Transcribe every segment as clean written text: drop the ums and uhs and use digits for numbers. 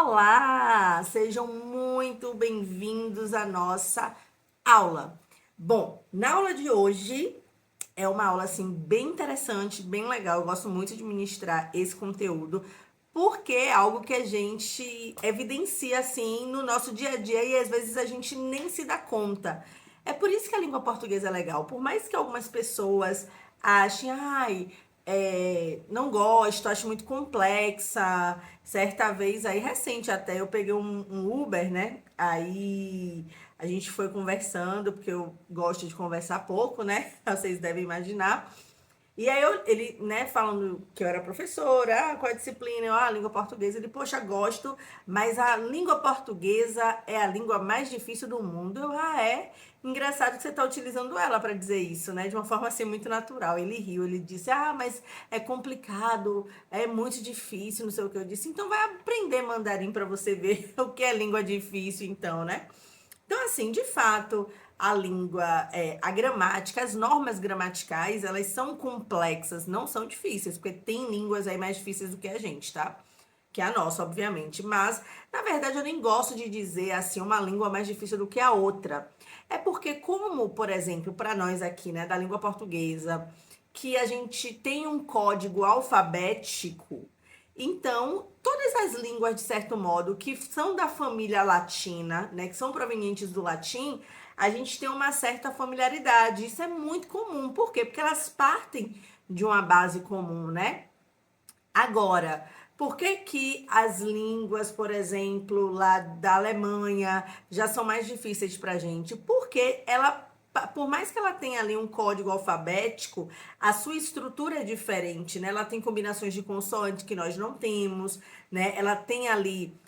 Olá, sejam muito bem-vindos à nossa aula. Bom, na aula de hoje é uma aula assim bem interessante, bem legal. Eu gosto muito de ministrar esse conteúdo porque é algo que a gente evidencia assim no nosso dia a dia e às vezes a gente nem se dá conta. É por isso que a língua portuguesa é legal. Por mais que algumas pessoas achem, não gosto, acho muito complexa. Certa vez aí, recente até, eu peguei um Uber, né? Aí a gente foi conversando, porque eu gosto de conversar pouco, né? Vocês devem imaginar. E aí ele, né, falando que eu era professora, qual é a disciplina? Língua portuguesa. Ele, poxa, gosto, mas a língua portuguesa é a língua mais difícil do mundo. É? Engraçado que você está utilizando ela para dizer isso, né? De uma forma assim muito natural. Ele riu, ele disse, mas é complicado, é muito difícil, não sei o que eu disse. Então vai aprender mandarim para você ver o que é língua difícil, então, né? Então, assim, de fato, a língua, a gramática, as normas gramaticais, elas são complexas, não são difíceis, porque tem línguas aí mais difíceis do que a gente, tá? Que é a nossa, obviamente. Mas, na verdade, eu nem gosto de dizer, assim, uma língua mais difícil do que a outra. É porque, como, por exemplo, para nós aqui, né, da língua portuguesa, que a gente tem um código alfabético, então, todas as línguas, de certo modo, que são da família latina, né, que são provenientes do latim, a gente tem uma certa familiaridade. Isso é muito comum. Por quê? Porque elas partem de uma base comum, né? Agora, por que que as línguas, por exemplo, lá da Alemanha já são mais difíceis para a gente? Porque ela, por mais que ela tenha ali um código alfabético, a sua estrutura é diferente, né? Ela tem combinações de consoante que nós não temos, né? Ela tem ali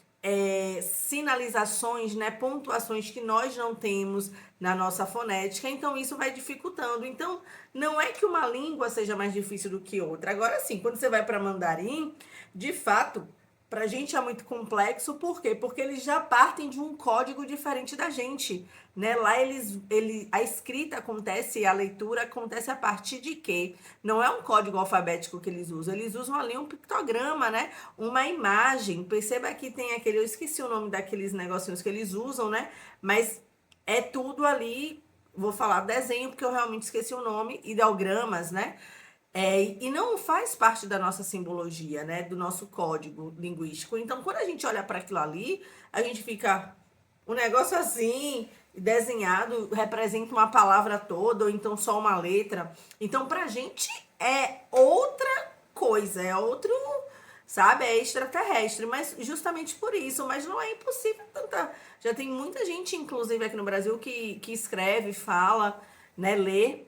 sinalizações, né, pontuações que nós não temos na nossa fonética, então isso vai dificultando. Então, não é que uma língua seja mais difícil do que outra. Agora sim, quando você vai para mandarim, de fato, para a gente é muito complexo, por quê? Porque eles já partem de um código diferente da gente, né? Lá a escrita acontece, a leitura acontece a partir de quê? Não é um código alfabético que eles usam ali um pictograma, né? Uma imagem. Perceba que tem aquele, eu esqueci o nome daqueles negocinhos que eles usam, né? Mas é tudo ali, vou falar desenho, porque eu realmente esqueci o nome, ideogramas, né? E não faz parte da nossa simbologia, né? Do nosso código linguístico. Então, quando a gente olha para aquilo ali, a gente fica. Um negócio assim, desenhado, representa uma palavra toda, ou então só uma letra. Então, pra gente é outra coisa, é outro, sabe? É extraterrestre, mas justamente por isso. Mas não é impossível tanta. Já tem muita gente, inclusive aqui no Brasil, que escreve, fala, né, lê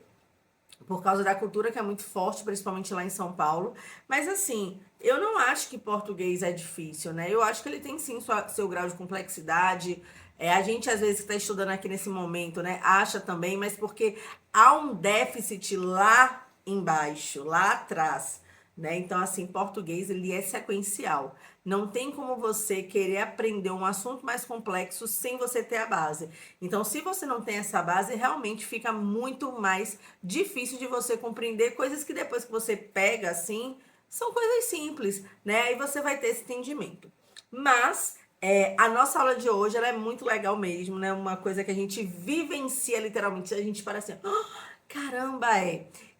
por causa da cultura que é muito forte, principalmente lá em São Paulo. Mas assim, eu não acho que português é difícil, né? Eu acho que ele tem sim seu grau de complexidade. A gente, às vezes, que está estudando aqui nesse momento, né, acha também, mas porque há um déficit lá embaixo, lá atrás, né? Então, assim, português, ele é sequencial. Não tem como você querer aprender um assunto mais complexo sem você ter a base. Então, se você não tem essa base, realmente fica muito mais difícil de você compreender coisas que depois que você pega, assim, são coisas simples, né? Aí você vai ter esse entendimento. Mas a nossa aula de hoje, ela é muito legal mesmo, né? Uma coisa que a gente vivencia literalmente. A gente para assim, caramba,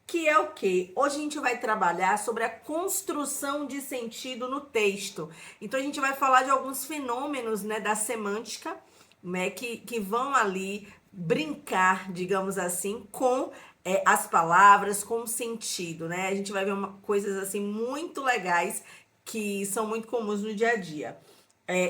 que é o quê? Hoje a gente vai trabalhar sobre a construção de sentido no texto. Então a gente vai falar de alguns fenômenos, né, da semântica, né, que vão ali brincar, digamos assim, com as palavras, com o sentido, né? A gente vai ver coisas assim muito legais que são muito comuns no dia a dia.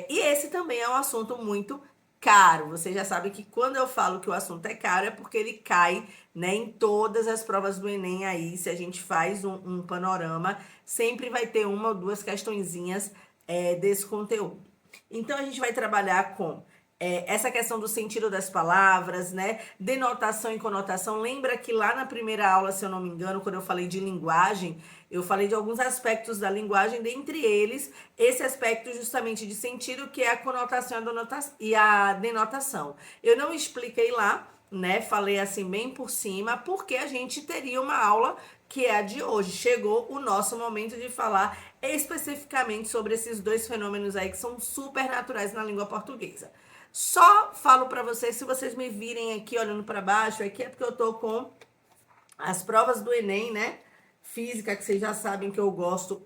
E esse também é um assunto muito caro. Você já sabe que quando eu falo que o assunto é caro é porque ele cai, né, em todas as provas do Enem aí. Se a gente faz um panorama, sempre vai ter uma ou duas questõezinhas desse conteúdo. Então a gente vai trabalhar com essa questão do sentido das palavras, né? Denotação e conotação. Lembra que lá na primeira aula, se eu não me engano, quando eu falei de linguagem, eu falei de alguns aspectos da linguagem, dentre eles, esse aspecto justamente de sentido, que é a conotação e a denotação. Eu não expliquei lá, né? Falei assim bem por cima, porque a gente teria uma aula que é a de hoje. Chegou o nosso momento de falar especificamente sobre esses dois fenômenos aí que são super naturais na língua portuguesa. Só falo para vocês, se vocês me virem aqui olhando para baixo, aqui é porque eu tô com as provas do Enem, né? Física, que vocês já sabem que eu gosto,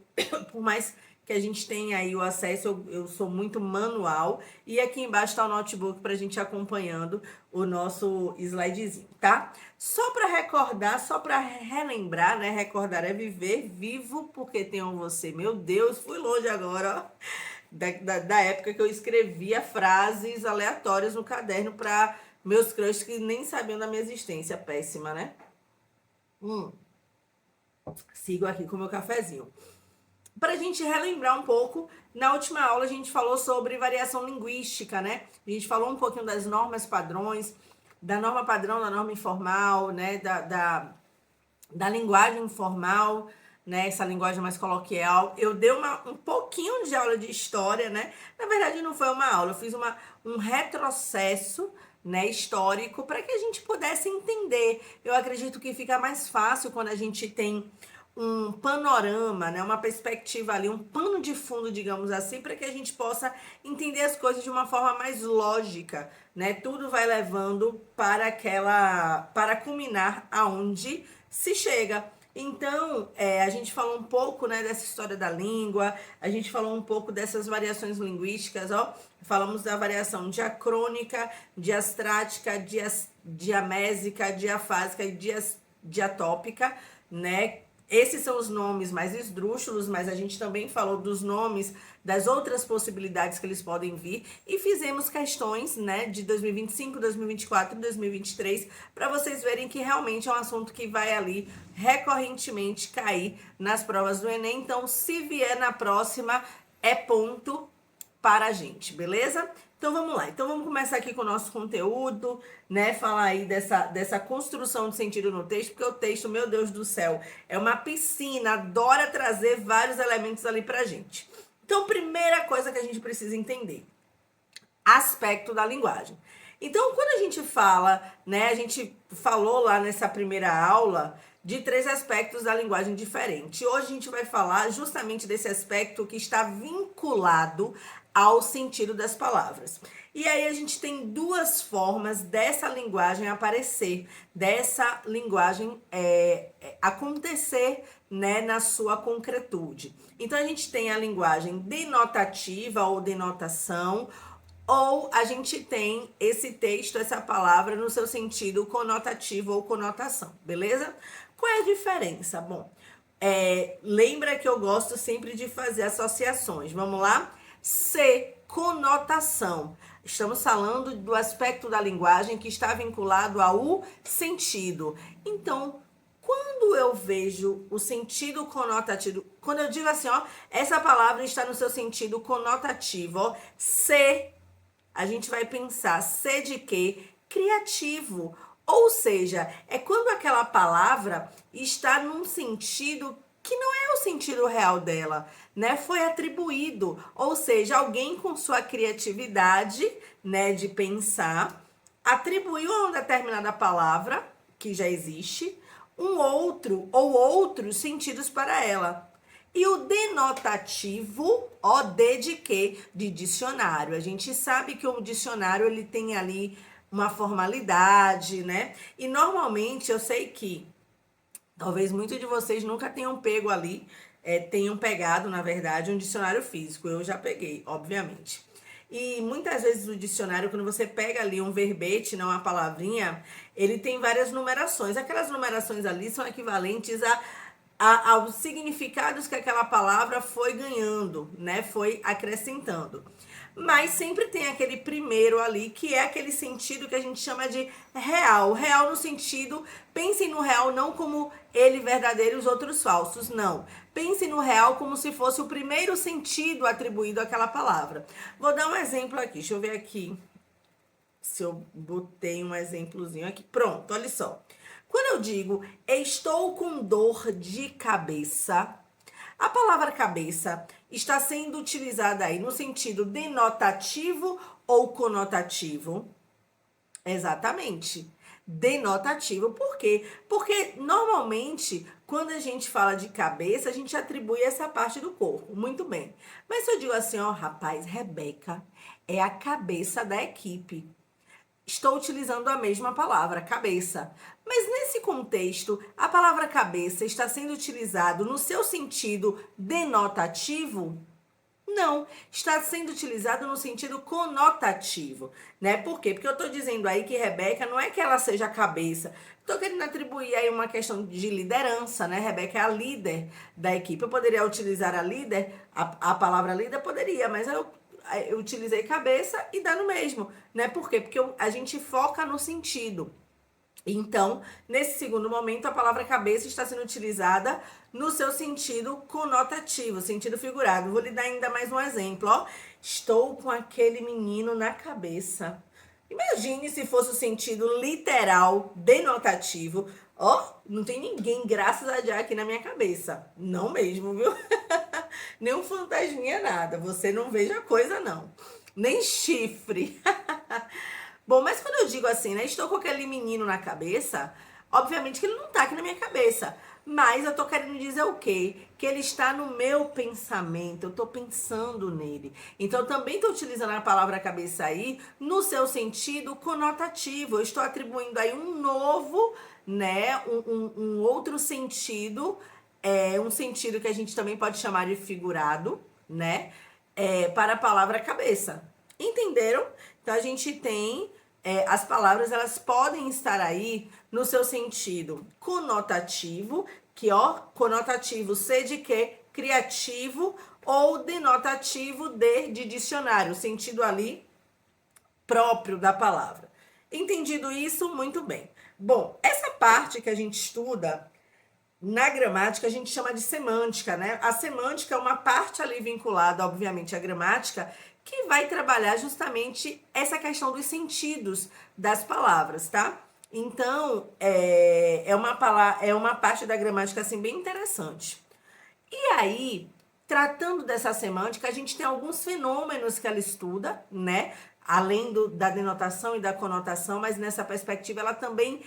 por mais que a gente tenha aí o acesso, eu sou muito manual. E aqui embaixo tá o notebook pra gente acompanhando o nosso slidezinho, tá? Só para recordar, só para relembrar, né? Recordar é viver, vivo porque tenho você. Meu Deus, fui longe agora, ó. Da época que eu escrevia frases aleatórias no caderno para meus crushes que nem sabiam da minha existência. Péssima, né? Sigo aqui com o meu cafezinho. Para a gente relembrar um pouco, na última aula a gente falou sobre variação linguística, né? A gente falou um pouquinho das normas padrões, da norma padrão, da norma informal, né? Da linguagem informal, né? Essa linguagem mais coloquial. Eu dei um pouquinho de aula de história, né? Na verdade, não foi uma aula, eu fiz um retrocesso, né, histórico, para que a gente pudesse entender. Eu acredito que fica mais fácil quando a gente tem um panorama, né, uma perspectiva ali, um pano de fundo, digamos assim, para que a gente possa entender as coisas de uma forma mais lógica, né? Tudo vai levando para culminar aonde se chega. Então, a gente falou um pouco, né, dessa história da língua, a gente falou um pouco dessas variações linguísticas, ó. Falamos da variação diacrônica, diastrática, diamésica, diafásica e diatópica, né? Esses são os nomes mais esdrúxulos, mas a gente também falou dos nomes das outras possibilidades que eles podem vir e fizemos questões, né, de 2025, 2024 e 2023 para vocês verem que realmente é um assunto que vai ali recorrentemente cair nas provas do Enem. Então, se vier na próxima, é ponto para a gente, beleza? Então vamos lá. Então vamos começar aqui com o nosso conteúdo, né? Falar aí dessa construção de sentido no texto, porque o texto, meu Deus do céu, é uma piscina, adora trazer vários elementos ali pra gente. Então, primeira coisa que a gente precisa entender: aspecto da linguagem. Então, quando a gente fala, né, a gente falou lá nessa primeira aula de 3 aspectos da linguagem diferente. Hoje a gente vai falar justamente desse aspecto que está vinculado ao sentido das palavras. E aí a gente tem 2 formas dessa linguagem aparecer, dessa linguagem acontecer, né, na sua concretude. Então a gente tem a linguagem denotativa ou denotação, ou a gente tem esse texto, essa palavra no seu sentido conotativo ou conotação, beleza? Qual é a diferença? Bom, lembra que eu gosto sempre de fazer associações. Vamos lá? C, conotação. Estamos falando do aspecto da linguagem que está vinculado ao sentido. Então, quando eu vejo o sentido conotativo, quando eu digo assim, ó, essa palavra está no seu sentido conotativo, ó, C, a gente vai pensar C de quê? Criativo. Ou seja, é quando aquela palavra está num sentido que não é o sentido real dela, né? Foi atribuído, ou seja, alguém com sua criatividade, né, de pensar, atribuiu a uma determinada palavra que já existe um outro ou outros sentidos para ela. E o denotativo, D de quê? De dicionário. A gente sabe que o dicionário ele tem ali uma formalidade, né? E normalmente eu sei que talvez muitos de vocês nunca tenham pego ali, tenham pegado, na verdade, um dicionário físico. Eu já peguei, obviamente. E muitas vezes o dicionário, quando você pega ali um verbete, não uma palavrinha, ele tem várias numerações. Aquelas numerações ali são equivalentes aos significados que aquela palavra foi ganhando, né? Foi acrescentando. Mas sempre tem aquele primeiro ali, que é aquele sentido que a gente chama de real. Real no sentido, pensem no real não como ele verdadeiro e os outros falsos, não. Pensem no real como se fosse o primeiro sentido atribuído àquela palavra. Vou dar um exemplo aqui, deixa eu ver aqui se eu botei um exemplozinho aqui. Pronto, olha só. Quando eu digo estou com dor de cabeça, a palavra cabeça está sendo utilizada aí no sentido denotativo ou conotativo? Exatamente. denotativo. Por quê? Porque normalmente, quando a gente fala de cabeça, a gente atribui essa parte do corpo. Muito bem. Mas se eu digo assim, ó, rapaz, Rebeca é a cabeça da equipe. Estou utilizando a mesma palavra, cabeça. Mas nesse contexto, a palavra cabeça está sendo utilizado no seu sentido denotativo? Não, está sendo utilizado no sentido conotativo, né? Por quê? Porque eu estou dizendo aí que Rebeca não é que ela seja a cabeça. Estou querendo atribuir aí uma questão de liderança, né? Rebeca é a líder da equipe. Eu poderia utilizar a líder, a palavra líder, poderia, mas eu utilizei cabeça e dá no mesmo, né? Por quê? Porque a gente foca no sentido. Então, nesse segundo momento, a palavra cabeça está sendo utilizada no seu sentido conotativo, sentido figurado. Vou lhe dar ainda mais um exemplo, ó. Estou com aquele menino na cabeça. Imagine se fosse o sentido literal, denotativo. Ó, não tem ninguém, graças a Deus, aqui na minha cabeça. Não mesmo, viu? Nem um fantasminha, nada. Você não veja coisa, não. Nem chifre. Bom, mas quando eu digo assim, né? Estou com aquele menino na cabeça, obviamente que ele não tá aqui na minha cabeça. Mas eu tô querendo dizer o quê? Que ele está no meu pensamento, eu tô pensando nele. Então, eu também tô utilizando a palavra cabeça aí no seu sentido conotativo. Eu estou atribuindo aí um novo, né? Um outro sentido, um sentido que a gente também pode chamar de figurado, né? Para a palavra cabeça. Entenderam? Então, a gente tem as palavras, elas podem estar aí no seu sentido conotativo, que ó, conotativo C de quê? Criativo, ou denotativo de dicionário, o sentido ali próprio da palavra. Entendido isso? Muito bem. Bom, essa parte que a gente estuda na gramática, a gente chama de semântica, né? A semântica é uma parte ali vinculada, obviamente, à gramática, que vai trabalhar justamente essa questão dos sentidos das palavras, tá? Então, é uma parte da gramática, assim, bem interessante. E aí, tratando dessa semântica, a gente tem alguns fenômenos que ela estuda, né? Além da denotação e da conotação, mas nessa perspectiva ela também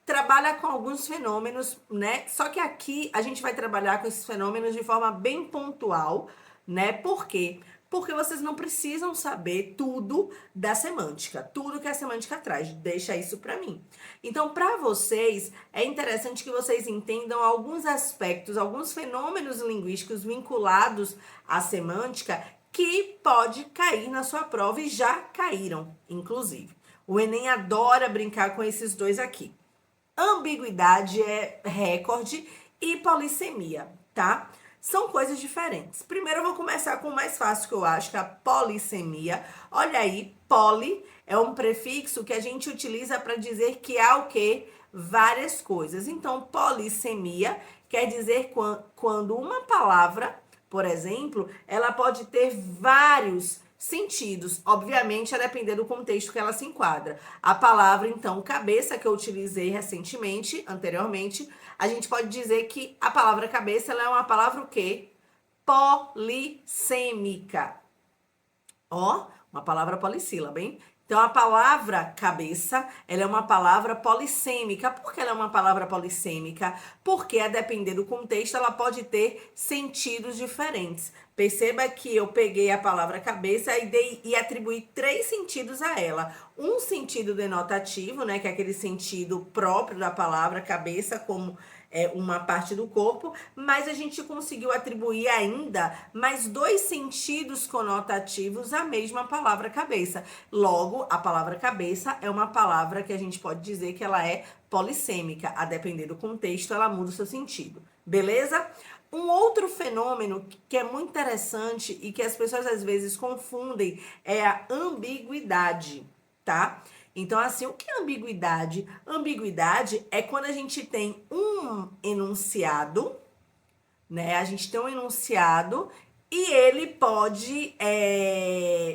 trabalha com alguns fenômenos, né? Só que aqui a gente vai trabalhar com esses fenômenos de forma bem pontual, né? Por quê? Porque vocês não precisam saber tudo da semântica, tudo que a semântica traz. Deixa isso para mim. Então, para vocês, é interessante que vocês entendam alguns aspectos, alguns fenômenos linguísticos vinculados à semântica que pode cair na sua prova e já caíram, inclusive. O Enem adora brincar com esses dois aqui. Ambiguidade é recorde e polissemia, tá? São coisas diferentes. Primeiro eu vou começar com o mais fácil que eu acho, que é a polissemia. Olha aí, poli é um prefixo que a gente utiliza para dizer que há o quê? Várias coisas. Então, polissemia quer dizer quando uma palavra, por exemplo, ela pode ter vários sentidos, obviamente, a depender do contexto que ela se enquadra. A palavra, então, cabeça, que eu utilizei recentemente, anteriormente, a gente pode dizer que a palavra cabeça, ela é uma palavra o quê? Polissêmica. Ó, uma palavra polissílaba, hein? Então, a palavra cabeça, ela é uma palavra polissêmica. Por que ela é uma palavra polissêmica? Porque, a depender do contexto, ela pode ter sentidos diferentes. Perceba que eu peguei a palavra cabeça e atribuí 3 sentidos a ela. Um sentido denotativo, né, que é aquele sentido próprio da palavra cabeça, como uma parte do corpo, mas a gente conseguiu atribuir ainda mais 2 sentidos conotativos à mesma palavra cabeça. Logo, a palavra cabeça é uma palavra que a gente pode dizer que ela é polissêmica. A depender do contexto, ela muda o seu sentido. Beleza? Um outro fenômeno que é muito interessante e que as pessoas às vezes confundem é a ambiguidade, tá? Então, assim, o que é ambiguidade? Ambiguidade é quando a gente tem um enunciado, né? A gente tem um enunciado e ele pode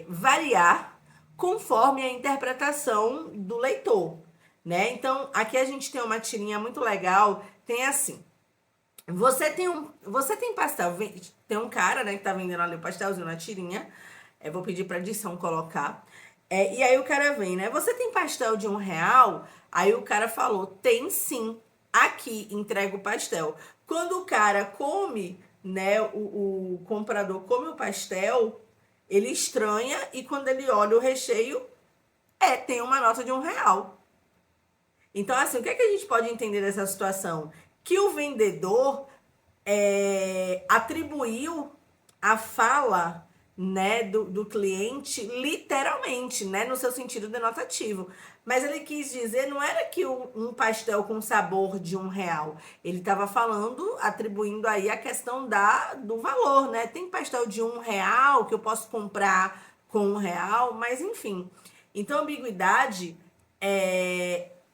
variar conforme a interpretação do leitor, né? Então, aqui a gente tem uma tirinha muito legal, tem assim. Você tem pastel, tem um cara, né, que tá vendendo ali o pastelzinho na tirinha. Eu vou pedir pra edição colocar. E aí o cara vem, né? Você tem pastel de R$ 1? Aí o cara falou, tem sim. Aqui, entrega o pastel. Quando o cara come, né? O comprador come o pastel, ele estranha e quando ele olha o recheio, tem uma nota de R$ 1. Então, assim, o que é que a gente pode entender dessa situação? Que o vendedor atribuiu a fala, né, do cliente literalmente, né, no seu sentido denotativo. Mas ele quis dizer, não era que um pastel com sabor de R$ 1. Ele estava falando, atribuindo aí a questão do valor, né? Tem pastel de R$ 1 que eu posso comprar com R$ 1, mas enfim. Então, ambiguidade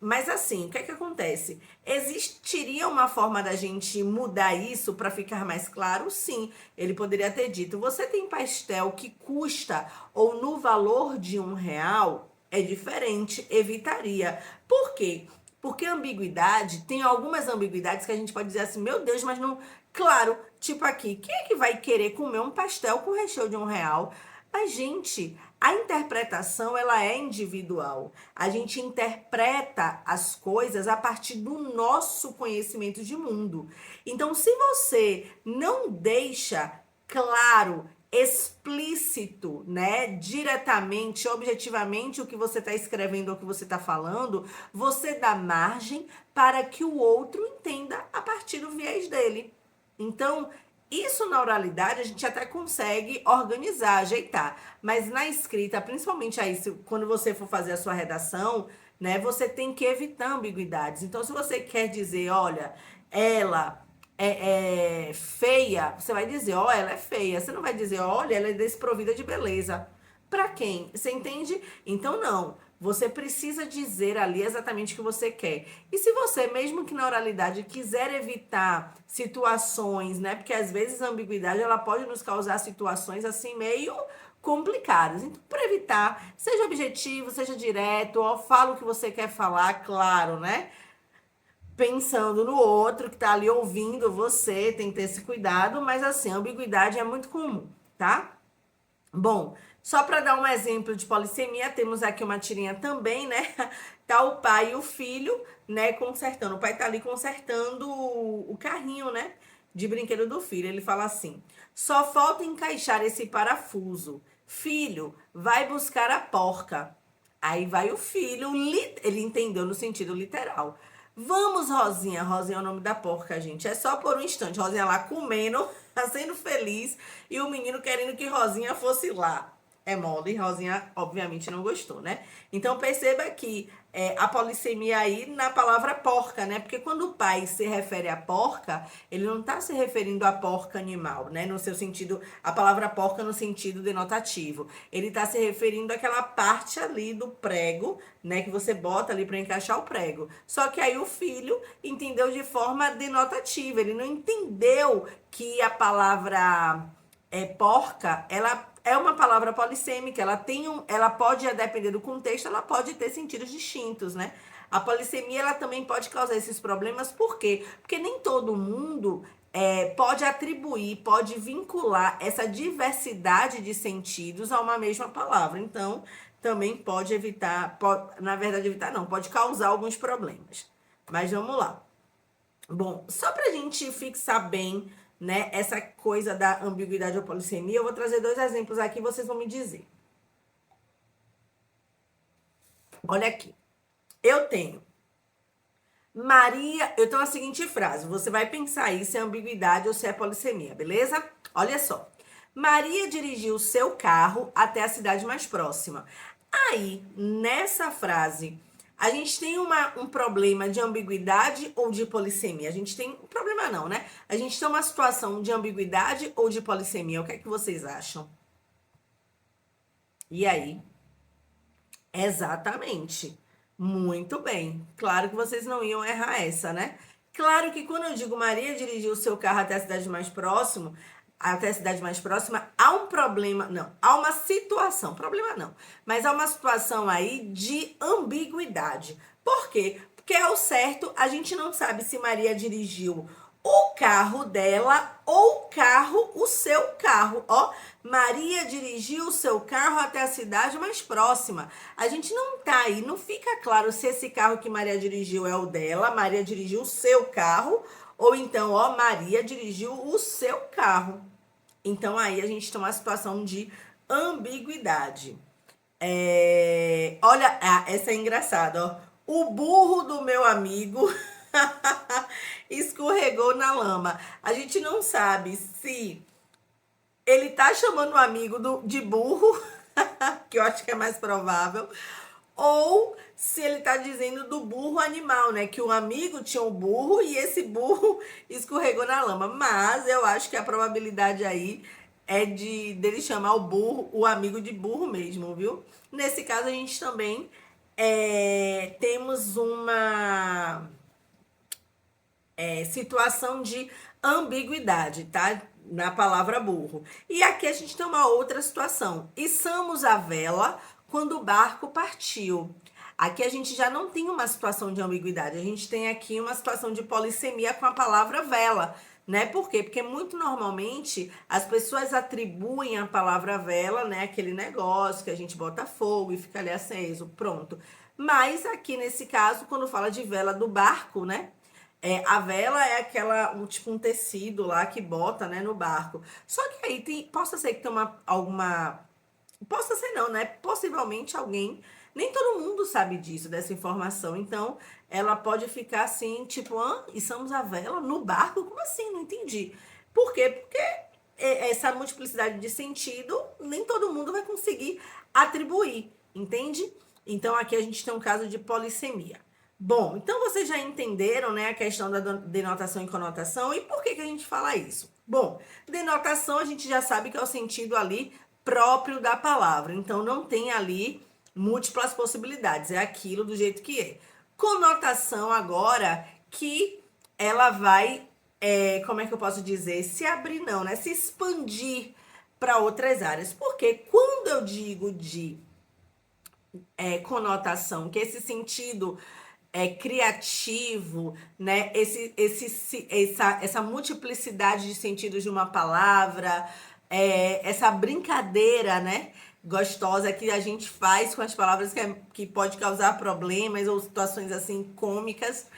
mas assim, o que é que acontece? Existiria uma forma da gente mudar isso para ficar mais claro? Sim, ele poderia ter dito: você tem pastel que custa ou no valor de R$ 1? É diferente, evitaria. Por quê? Porque ambiguidade, tem algumas ambiguidades que a gente pode dizer assim, meu Deus, mas não. Claro, tipo aqui, quem é que vai querer comer um pastel com recheio de R$ 1? Mas, gente, a interpretação ela é individual. A gente interpreta as coisas a partir do nosso conhecimento de mundo. Então, se você não deixa claro, explícito, né, diretamente, objetivamente o que você está escrevendo ou o que você está falando, você dá margem para que o outro entenda a partir do viés dele. Então, isso na oralidade a gente até consegue organizar, ajeitar, mas na escrita, principalmente aí, quando você for fazer a sua redação, né, você tem que evitar ambiguidades. Então, se você quer dizer, olha, ela é feia, você vai dizer, ó, ela é feia. Você não vai dizer, olha, ela é desprovida de beleza. Para quem? Você entende? Então, não. Você precisa dizer ali exatamente o que você quer. E se você, mesmo que na oralidade, quiser evitar situações, né? Porque às vezes a ambiguidade ela pode nos causar situações assim meio complicadas. Então, para evitar, seja objetivo, seja direto, ó, fala o que você quer falar, claro, né? Pensando no outro que tá ali ouvindo você, tem que ter esse cuidado, mas assim, a ambiguidade é muito comum, tá? Bom, só para dar um exemplo de polissemia, temos aqui uma tirinha também, né? Tá o pai e o filho, né, consertando. O pai tá ali consertando o carrinho, né, de brinquedo do filho. Ele fala assim: só falta encaixar esse parafuso. Filho, vai buscar a porca. Aí vai o filho, ele entendeu no sentido literal. Vamos, Rosinha. Rosinha é o nome da porca, gente. É só por um instante. Rosinha lá comendo, tá sendo feliz, e o menino querendo que Rosinha fosse lá. É mole, Rosinha obviamente não gostou, né? Então perceba que a polissemia aí na palavra porca, né? Porque quando o pai se refere a porca, ele não tá se referindo a porca animal, né? No seu sentido, a palavra porca no sentido denotativo. Ele tá se referindo àquela parte ali do prego, né? Que você bota ali para encaixar o prego. Só que aí o filho entendeu de forma denotativa. Ele não entendeu que a palavra porca, ela é uma palavra polissêmica, ela pode, a depender do contexto, ela pode ter sentidos distintos, né? A polissemia, ela também pode causar esses problemas, por quê? Porque nem todo mundo pode atribuir, pode vincular essa diversidade de sentidos a uma mesma palavra. Então, também pode evitar, na verdade, evitar não, pode causar alguns problemas. Mas vamos lá. Bom, só pra gente fixar bem, né, essa coisa da ambiguidade ou polissemia, eu vou trazer 2 exemplos aqui e vocês vão me dizer. Olha aqui. Eu tenho Maria, eu tenho a seguinte frase, você vai pensar aí se é ambiguidade ou se é polissemia, beleza? Olha só. Maria dirigiu seu carro até a cidade mais próxima. Aí, nessa frase, a gente tem um problema de ambiguidade ou de polissemia? A gente tem um problema não, né? A gente tem uma situação de ambiguidade ou de polissemia? O que é que vocês acham? E aí? Exatamente. Muito bem. Claro que vocês não iam errar essa, né? Claro que quando eu digo Maria dirigiu o seu carro até a cidade mais próxima, há um problema, não, há uma situação, problema não, mas há uma situação aí de ambiguidade. Por quê? Porque ao certo a gente não sabe se Maria dirigiu o carro dela ou carro, o seu carro. Ó, Maria dirigiu o seu carro até a cidade mais próxima. A gente não tá aí, não fica claro se esse carro que Maria dirigiu é o dela, Maria dirigiu o seu carro, ou então, ó, Maria dirigiu o seu carro. Então aí a gente tem uma situação de ambiguidade. Olha, essa é engraçada, ó. O burro do meu amigo escorregou na lama. A gente não sabe se ele tá chamando o amigo de burro, que eu acho que é mais provável, ou se ele tá dizendo do burro animal, né? Que o amigo tinha um burro e esse burro escorregou na lama. Mas eu acho que a probabilidade aí é dele chamar o burro, o amigo de burro mesmo, viu? Nesse caso, a gente também temos uma situação de ambiguidade, tá? Na palavra burro. E aqui a gente tem uma outra situação. Içamos a vela quando o barco partiu. Aqui a gente já não tem uma situação de ambiguidade, a gente tem aqui uma situação de polissemia com a palavra vela, né? Por quê? Porque muito normalmente as pessoas atribuem a palavra vela, né, aquele negócio que a gente bota fogo e fica ali aceso, pronto. Mas aqui nesse caso, quando fala de vela do barco, né? A vela é aquela, tipo um tecido lá que bota, né, no barco. Só que aí tem, possa ser que tenha alguma, possa ser não, né? Possivelmente alguém, nem todo mundo sabe disso, dessa informação. Então, ela pode ficar assim, tipo, içamos a vela no barco? Como assim? Não entendi. Por quê? Porque essa multiplicidade de sentido, nem todo mundo vai conseguir atribuir, entende? Então, aqui a gente tem um caso de polissemia. Bom, então vocês já entenderam, né, a questão da denotação e conotação e por que a gente fala isso? Bom, denotação a gente já sabe que é o sentido ali próprio da palavra, então não tem ali múltiplas possibilidades, é aquilo do jeito que é. Conotação agora que ela vai, como é que eu posso dizer, se abrir não, né, se expandir para outras áreas, porque quando eu digo de conotação, que esse sentido criativo, né? Essa multiplicidade de sentidos de uma palavra, essa brincadeira, né? Gostosa que a gente faz com as palavras que pode causar problemas ou situações assim cômicas,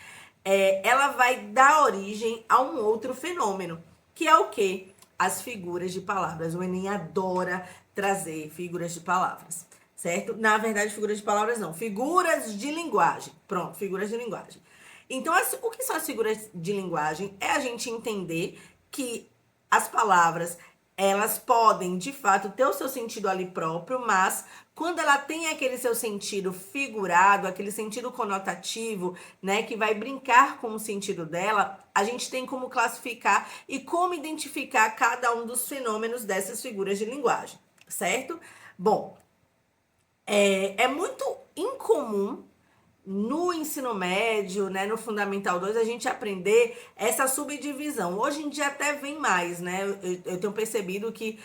ela vai dar origem a um outro fenômeno, que é o quê? As figuras de palavras. O Enem adora trazer figuras de palavras, certo? Na verdade, figuras de palavras não, figuras de linguagem. Pronto, figuras de linguagem. Então, o que são as figuras de linguagem? É a gente entender que as palavras, elas podem, de fato, ter o seu sentido ali próprio, mas quando ela tem aquele seu sentido figurado, aquele sentido conotativo, né, que vai brincar com o sentido dela, a gente tem como classificar e como identificar cada um dos fenômenos dessas figuras de linguagem, certo? Bom, é muito incomum no ensino médio, né, no Fundamental 2, a gente aprender essa subdivisão. Hoje em dia até vem mais, né? Eu tenho percebido que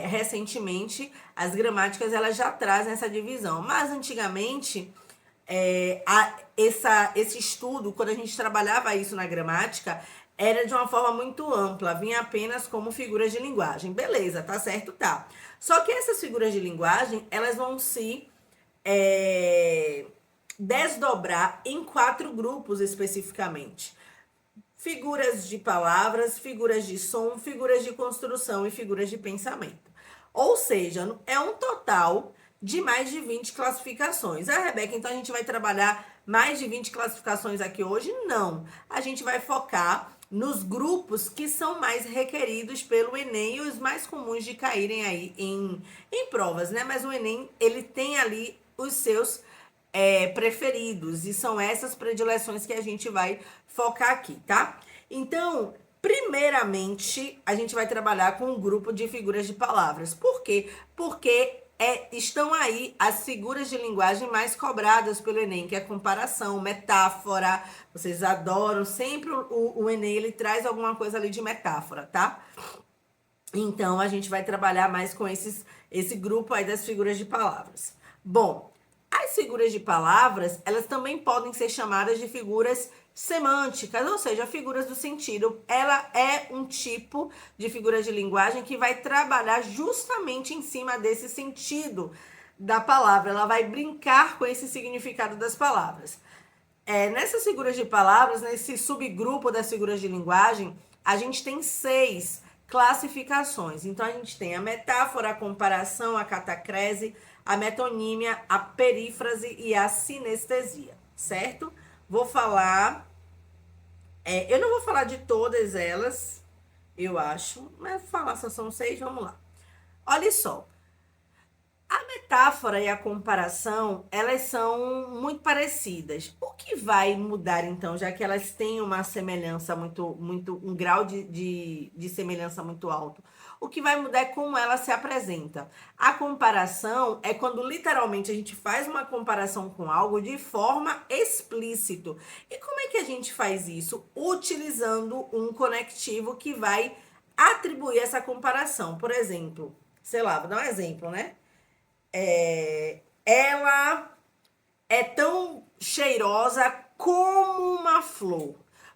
recentemente as gramáticas elas já trazem essa divisão, mas antigamente esse estudo, quando a gente trabalhava isso na gramática, era de uma forma muito ampla, vinha apenas como figuras de linguagem. Beleza, tá certo, tá. Só que essas figuras de linguagem, elas vão se desdobrar em 4 grupos especificamente. Figuras de palavras, figuras de som, figuras de construção e figuras de pensamento. Ou seja, é um total de mais de 20 classificações. Rebeca, então a gente vai trabalhar mais de 20 classificações aqui hoje? Não. A gente vai focar nos grupos que são mais requeridos pelo Enem e os mais comuns de caírem aí em provas, né? Mas o Enem, ele tem ali os seus preferidos e são essas predileções que a gente vai focar aqui, tá? Então, primeiramente, a gente vai trabalhar com um grupo de figuras de palavras. Por quê? Porque estão aí as figuras de linguagem mais cobradas pelo Enem, que é comparação, metáfora. Vocês adoram, sempre o Enem ele traz alguma coisa ali de metáfora, tá? Então, a gente vai trabalhar mais com esse grupo aí das figuras de palavras. Bom, as figuras de palavras, elas também podem ser chamadas de figuras semânticas, ou seja, figuras do sentido. Ela é um tipo de figura de linguagem que vai trabalhar justamente em cima desse sentido da palavra. Ela vai brincar com esse significado das palavras. Nessas figuras de palavras, nesse subgrupo das figuras de linguagem, a gente tem 6 classificações. Então, a gente tem a metáfora, a comparação, a catacrese, a metonímia, a perífrase e a sinestesia, certo? Vou falar... eu não vou falar de todas elas, eu acho, mas falar só são 6, vamos lá. Olha só. A metáfora e a comparação, elas são muito parecidas. O que vai mudar, então, já que elas têm uma semelhança um grau de semelhança muito alto? O que vai mudar é como ela se apresenta. A comparação é quando literalmente a gente faz uma comparação com algo de forma explícita. E como é que a gente faz isso? Utilizando um conectivo que vai atribuir essa comparação. Por exemplo, sei lá, vou dar um exemplo, né? Ela é tão cheirosa como uma flor.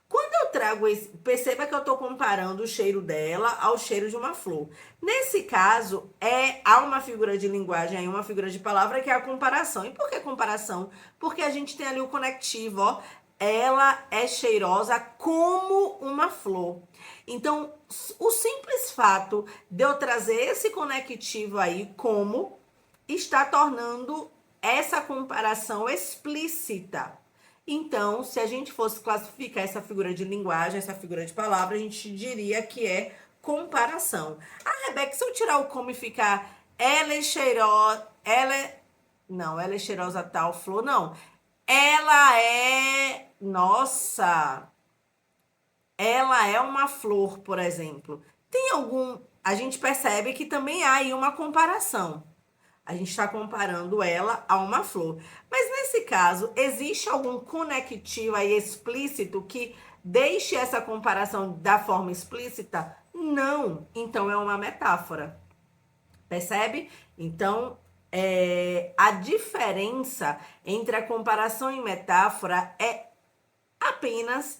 Quando eu trago esse, perceba que eu estou comparando o cheiro dela ao cheiro de uma flor. Nesse caso, há uma figura de linguagem, aí uma figura de palavra que é a comparação. E por que comparação? Porque a gente tem ali o conectivo, ó. Ela é cheirosa como uma flor. Então, o simples fato de eu trazer esse conectivo aí como está tornando essa comparação explícita. Então, se a gente fosse classificar essa figura de linguagem, essa figura de palavra, a gente diria que é comparação. Ah, Rebeca, se eu tirar o como e ficar ela é cheirosa, não, ela é cheirosa tal flor, não. Ela é, nossa, ela é uma flor, por exemplo. Tem algum, a gente percebe que também há aí uma comparação. A gente está comparando ela a uma flor. Mas nesse caso, existe algum conectivo aí explícito que deixe essa comparação da forma explícita? Não. Então é uma metáfora. Percebe? Então, a diferença entre a comparação e metáfora é apenas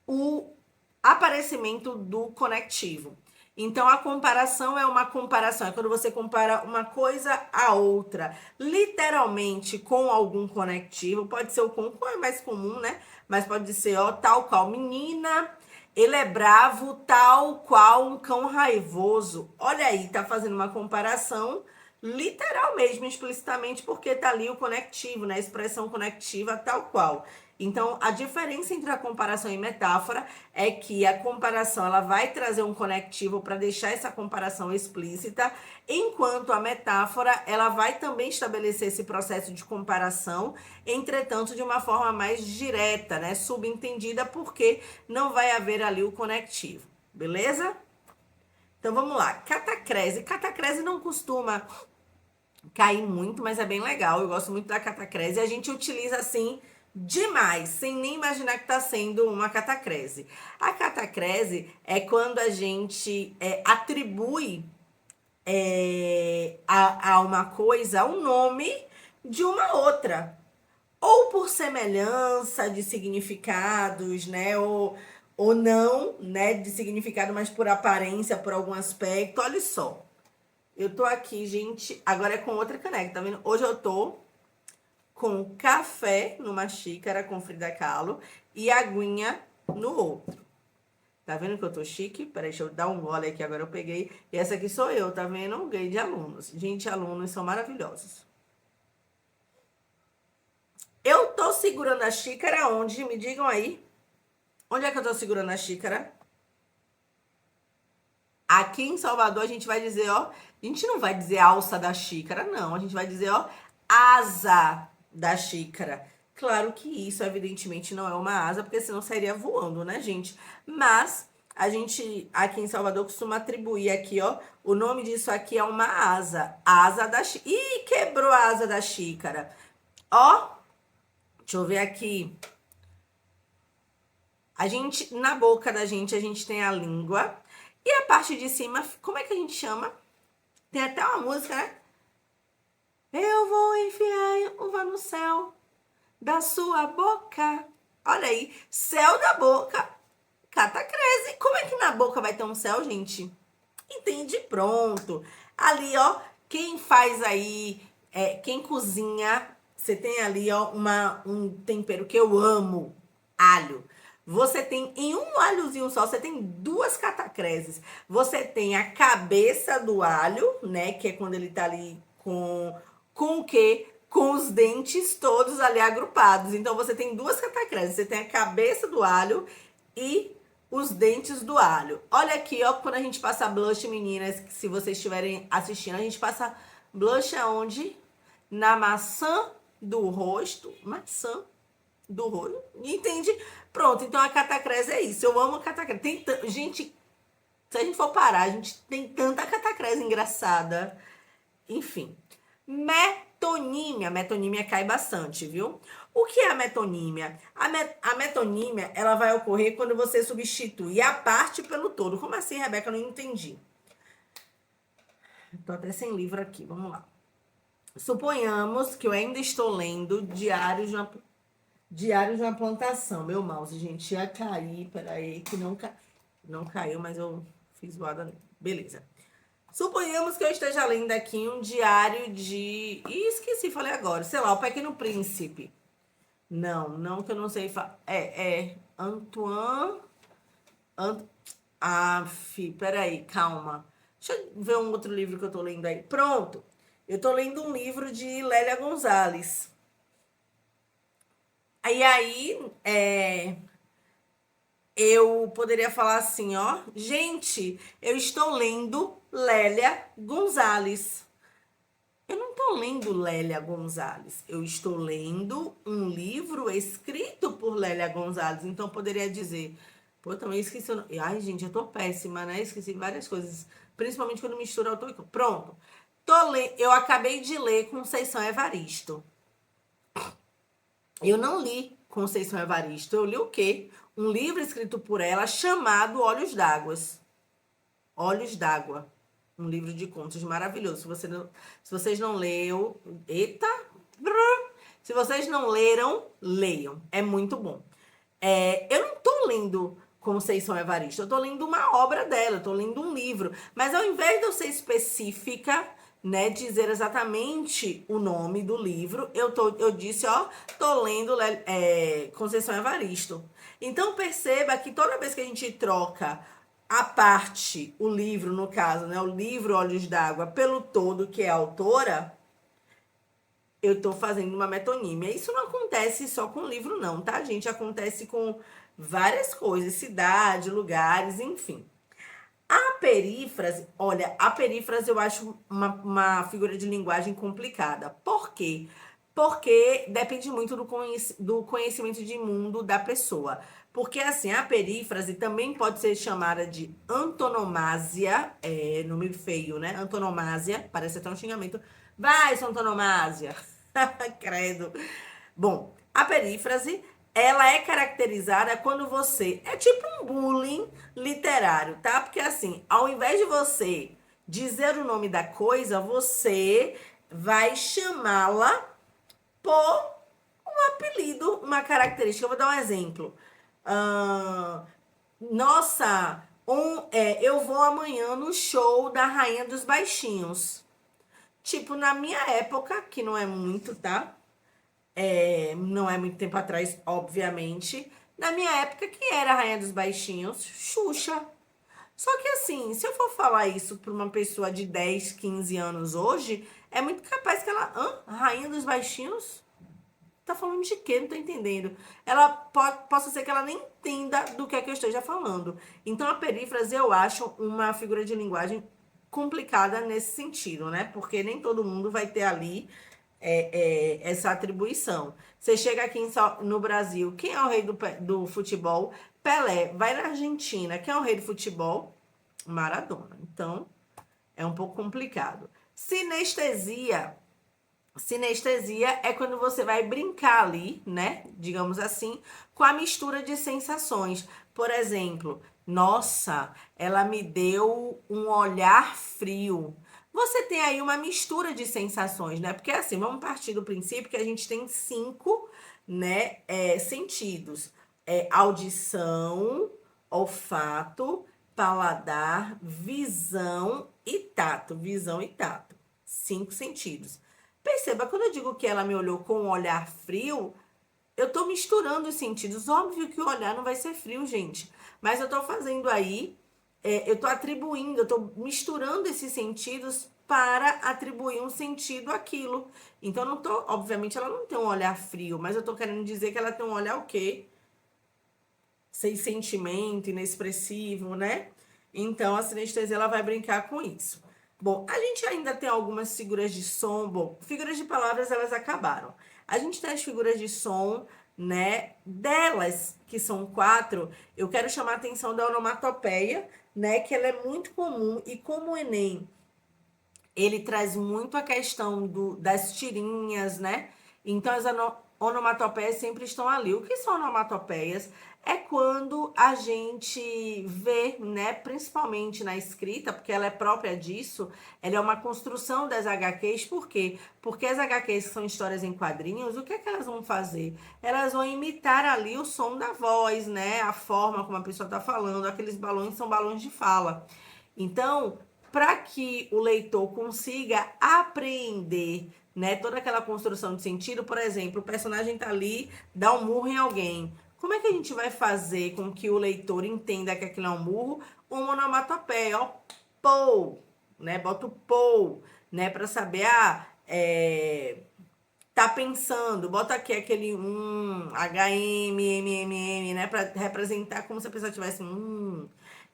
o aparecimento do conectivo. Então, a comparação é uma comparação, é quando você compara uma coisa a outra, literalmente com algum conectivo, pode ser o com é mais comum, né? Mas pode ser, ó, tal qual menina, ele é bravo, tal qual um cão raivoso. Olha aí, tá fazendo uma comparação literal mesmo, explicitamente, porque tá ali o conectivo, né? A expressão conectiva tal qual. Então, a diferença entre a comparação e metáfora é que a comparação ela vai trazer um conectivo para deixar essa comparação explícita, enquanto a metáfora ela vai também estabelecer esse processo de comparação, entretanto, de uma forma mais direta, né? Subentendida, porque não vai haver ali o conectivo. Beleza? Então, vamos lá. Catacrese. Catacrese não costuma cair muito, mas é bem legal. Eu gosto muito da catacrese. A gente utiliza assim demais, sem nem imaginar que está sendo uma catacrese. A catacrese é quando a gente atribui a uma coisa o nome de uma outra. Ou por semelhança de significados, né? Ou não, né? De significado, mas por aparência, por algum aspecto. Olha só. Eu tô aqui, gente, agora é com outra caneca, tá vendo? Hoje eu tô com café numa xícara com Frida Kahlo e aguinha no outro. Tá vendo que eu tô chique? Peraí, deixa eu dar um gole aqui, agora eu peguei. E essa aqui sou eu, tá vendo? Ganhei de alunos. Gente, alunos são maravilhosos. Eu tô segurando a xícara onde? Me digam aí. Onde é que eu tô segurando a xícara? Aqui em Salvador a gente vai dizer, ó, a gente não vai dizer alça da xícara, não. A gente vai dizer, ó, asa da xícara. Claro que isso, evidentemente, não é uma asa, porque senão sairia voando, né, gente? Mas a gente, aqui em Salvador, costuma atribuir aqui, ó, o nome disso aqui é uma asa. Asa da xícara. Ih, quebrou a asa da xícara. Ó, deixa eu ver aqui. A gente, na boca da gente, a gente tem a língua. E a parte de cima, como é que a gente chama? Tem até uma música, né? Eu vou enfiar uva no céu da sua boca. Olha aí, céu da boca, catacrese. Como é que na boca vai ter um céu, gente? Entende? Pronto. Ali, ó, quem faz aí, quem cozinha, você tem ali, ó, um tempero que eu amo, alho. Você tem, em um alhozinho só, você tem duas catacreses. Você tem a cabeça do alho, né, que é quando ele tá ali com o quê? Com os dentes todos ali agrupados. Então, você tem duas catacreses. Você tem a cabeça do alho e os dentes do alho. Olha aqui, ó, quando a gente passa blush, meninas, se vocês estiverem assistindo, a gente passa blush aonde? Na maçã do rosto. Maçã do rosto. Entende? Pronto, então a catacrese é isso. Eu amo a catacrese. Gente, se a gente for parar, a gente tem tanta catacrese engraçada. Enfim. Metonímia. Metonímia cai bastante, viu? O que é a metonímia? A metonímia, ela vai ocorrer quando você substitui a parte pelo todo. Como assim, Rebeca? Eu não entendi. Tô até sem livro aqui, vamos lá. Suponhamos que eu ainda estou lendo Diário de uma Plantação. Meu mouse, gente, ia cair. Peraí, que não caiu, mas eu fiz zoada. Beleza. Suponhamos que eu esteja lendo aqui um diário de... Ih, esqueci, falei agora. Sei lá, O Pequeno Príncipe. Não, que eu não sei falar. Antoine... Peraí, calma. Deixa eu ver um outro livro que eu tô lendo aí. Pronto. Eu tô lendo um livro de Lélia Gonzalez. Eu poderia falar assim, ó. Gente, eu estou lendo Lélia Gonzalez. Eu não estou lendo Lélia Gonzalez. Eu estou lendo um livro escrito por Lélia Gonzalez. Então, eu poderia dizer... Pô, eu também esqueci... Ai, gente, eu tô péssima, né? Esqueci várias coisas. Principalmente quando mistura autor e... Pronto. Eu acabei de ler Conceição Evaristo. Eu não li Conceição Evaristo. Eu li o quê? Um livro escrito por ela chamado Olhos d'Água. Olhos d'Água. Um livro de contos maravilhoso. Se vocês não leram... Eita! Se vocês não leram, leiam. É muito bom. Eu não tô lendo Conceição Evaristo. Eu tô lendo uma obra dela. Eu tô lendo um livro. Mas ao invés de eu ser específica... né, dizer exatamente o nome do livro, eu disse, ó, tô lendo Conceição Evaristo. Então, perceba que toda vez que a gente troca a parte, o livro, no caso, né, o livro Olhos d'Água, pelo todo, que é a autora, eu tô fazendo uma metonímia. Isso não acontece só com livro, não, tá, gente? Acontece com várias coisas, cidade, lugares, enfim. A perífrase, olha, a perífrase eu acho uma figura de linguagem complicada. Por quê? Porque depende muito do conhecimento de mundo da pessoa. Porque, assim, a perífrase também pode ser chamada de antonomásia, nome feio, né? Antonomásia, parece até um xingamento. Vai, sua antonomásia! Credo. Bom, a perífrase ela é caracterizada quando você... É tipo um bullying literário, tá? Porque assim, ao invés de você dizer o nome da coisa, você vai chamá-la por um apelido, uma característica. Eu vou dar um exemplo. Nossa, eu vou amanhã no show da Rainha dos Baixinhos. Tipo, na minha época, que não é muito, tá? Não é muito tempo atrás, obviamente. Na minha época, que era a Rainha dos Baixinhos? Xuxa. Só que assim, se eu for falar isso para uma pessoa de 10, 15 anos hoje, é muito capaz que ela... Rainha dos Baixinhos? Tá falando de quê? Não tô entendendo. Possa ser que ela nem entenda do que é que eu esteja falando. Então, a perífrase eu acho uma figura de linguagem complicada nesse sentido, né? Porque nem todo mundo vai ter ali essa atribuição. Você chega aqui no Brasil, quem é o rei do futebol? Pelé. Vai na Argentina, quem é o rei do futebol? Maradona. Então, é um pouco complicado. Sinestesia. Sinestesia é quando você vai brincar ali, né? Digamos assim, com a mistura de sensações. Por exemplo, nossa, ela me deu um olhar frio. Você tem aí uma mistura de sensações, né? Porque assim, vamos partir do princípio que a gente tem 5, né, sentidos. audição, olfato, paladar, visão e tato. Visão e tato. 5 sentidos. Perceba, quando eu digo que ela me olhou com um olhar frio, eu tô misturando os sentidos. Óbvio que o olhar não vai ser frio, gente. Mas eu tô fazendo aí, eu tô atribuindo, eu tô misturando esses sentidos para atribuir um sentido àquilo. Então, não tô, obviamente, ela não tem um olhar frio, mas eu tô querendo dizer que ela tem um olhar o quê? Sem sentimento, inexpressivo, né? Então, a sinestesia, ela vai brincar com isso. Bom, a gente ainda tem algumas figuras de som. Bom, figuras de palavras, elas acabaram. A gente tem as figuras de som, né? Delas, que são 4, eu quero chamar a atenção da onomatopeia, né? Que ela é muito comum. E como o Enem, ele traz muito a questão das tirinhas, né? Então, as onomatopeias sempre estão ali. O que são onomatopeias? É quando a gente vê, né, principalmente na escrita, porque ela é própria disso, ela é uma construção das HQs, por quê? Porque as HQs que são histórias em quadrinhos, o que é que elas vão fazer? Elas vão imitar ali o som da voz, né, a forma como a pessoa está falando, aqueles balões são balões de fala. Então, para que o leitor consiga apreender, né, toda aquela construção de sentido, por exemplo, o personagem tá ali, dá um murro em alguém. Como é que a gente vai fazer com que o leitor entenda que aquilo é um murro? Uma onomatopeia, ó, pou, né? Bota o pou, né? Para saber, tá pensando, bota aqui aquele HM, né? Para representar como se a pessoa tivesse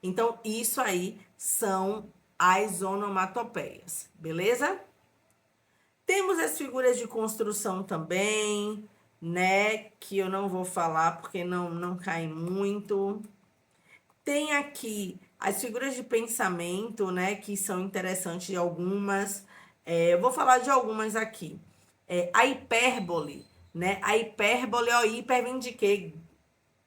Então, isso aí são as onomatopeias, beleza? Temos as figuras de construção também, né? Que eu não vou falar porque não cai muito. Tem aqui as figuras de pensamento, né? Que são interessantes de algumas. Eu vou falar de algumas aqui. A hipérbole, né? A hipérbole, ó, hiper vem de quê?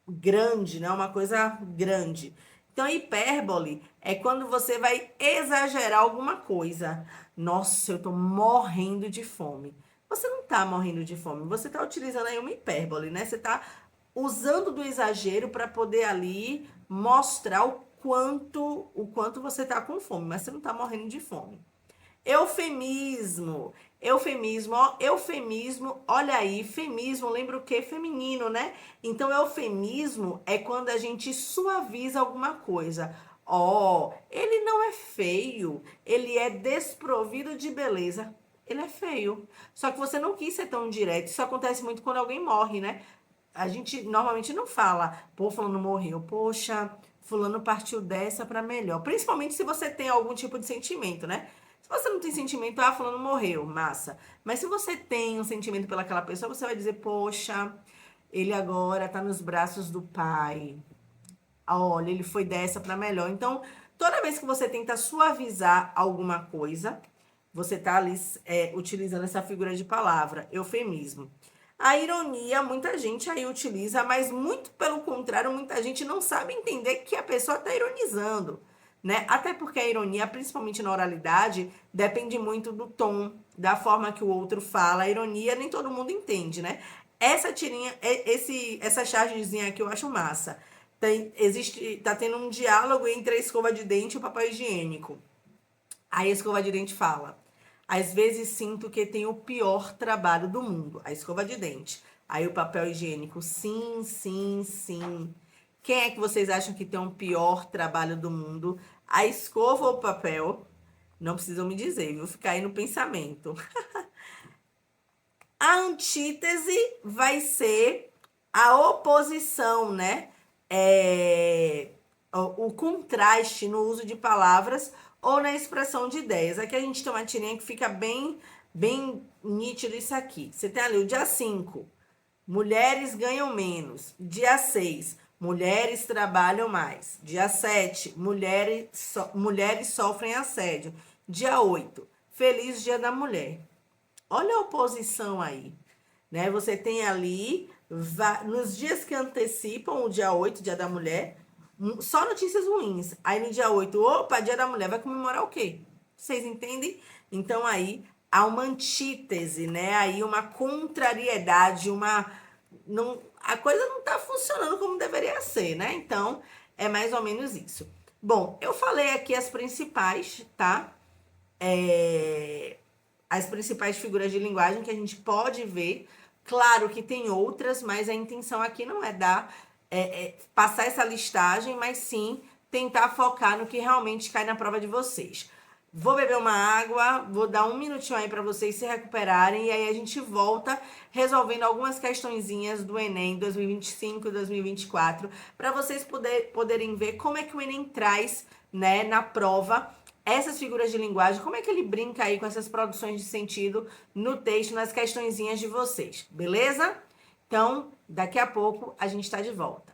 Grande, né? Uma coisa grande. Então, a hipérbole é quando você vai exagerar alguma coisa. Nossa, eu tô morrendo de fome. Você não tá morrendo de fome, você tá utilizando aí uma hipérbole, né? Você tá usando do exagero para poder ali mostrar o quanto você tá com fome, mas você não tá morrendo de fome. Eufemismo. Eufemismo, ó, eufemismo, olha aí, femismo, lembra o quê? Feminino, né? Então, eufemismo é quando a gente suaviza alguma coisa. Ó, ele não é feio, ele é desprovido de beleza. Ele é feio. Só que você não quis ser tão direto. Isso acontece muito quando alguém morre, né? A gente normalmente não fala, pô, fulano morreu, poxa, fulano partiu dessa para melhor. Principalmente se você tem algum tipo de sentimento, né? Se você não tem sentimento, fulano morreu, massa. Mas se você tem um sentimento pelaquela pessoa, você vai dizer, poxa, ele agora tá nos braços do pai. Olha, ele foi dessa para melhor. Então, toda vez que você tenta suavizar alguma coisa, você tá ali utilizando essa figura de palavra, eufemismo. A ironia, muita gente aí utiliza, mas muito pelo contrário, muita gente não sabe entender que a pessoa está ironizando, né? Até porque a ironia, principalmente na oralidade, depende muito do tom, da forma que o outro fala. A ironia nem todo mundo entende, né? Essa tirinha, essa chargezinha aqui eu acho massa. Tá tendo um diálogo entre a escova de dente e o papel higiênico. Aí a escova de dente fala: às vezes sinto que tenho o pior trabalho do mundo. A escova de dente. Aí o papel higiênico: sim, sim, sim. Quem é que vocês acham que tem o pior trabalho do mundo? A escova ou o papel? Não precisam me dizer, viu? Ficar aí no pensamento. A antítese vai ser a oposição, né? O contraste no uso de palavras ou na expressão de ideias. Aqui a gente tem uma tirinha que fica bem nítido isso aqui. Você tem ali o dia 5, mulheres ganham menos. Dia 6, mulheres trabalham mais. Dia 7, mulheres sofrem assédio. Dia 8, feliz dia da mulher. Olha a oposição aí, né? Você tem ali, nos dias que antecipam o dia 8, dia da mulher, só notícias ruins. Aí no dia 8, opa, dia da mulher, vai comemorar o quê? Vocês entendem? Então aí há uma antítese, né? Aí uma contrariedade, não, a coisa não está funcionando como deveria ser, né? Então, é mais ou menos isso. Bom, eu falei aqui as principais, tá? As principais figuras de linguagem que a gente pode ver. Claro que tem outras, mas a intenção aqui não é passar essa listagem, mas sim tentar focar no que realmente cai na prova de vocês. Vou beber uma água, vou dar um minutinho aí para vocês se recuperarem e aí a gente volta resolvendo algumas questõezinhas do Enem 2025 e 2024 para vocês poderem ver como é que o Enem traz, né, na prova essas figuras de linguagem, como é que ele brinca aí com essas produções de sentido no texto, nas questõezinhas de vocês, beleza? Então, daqui a pouco a gente está de volta.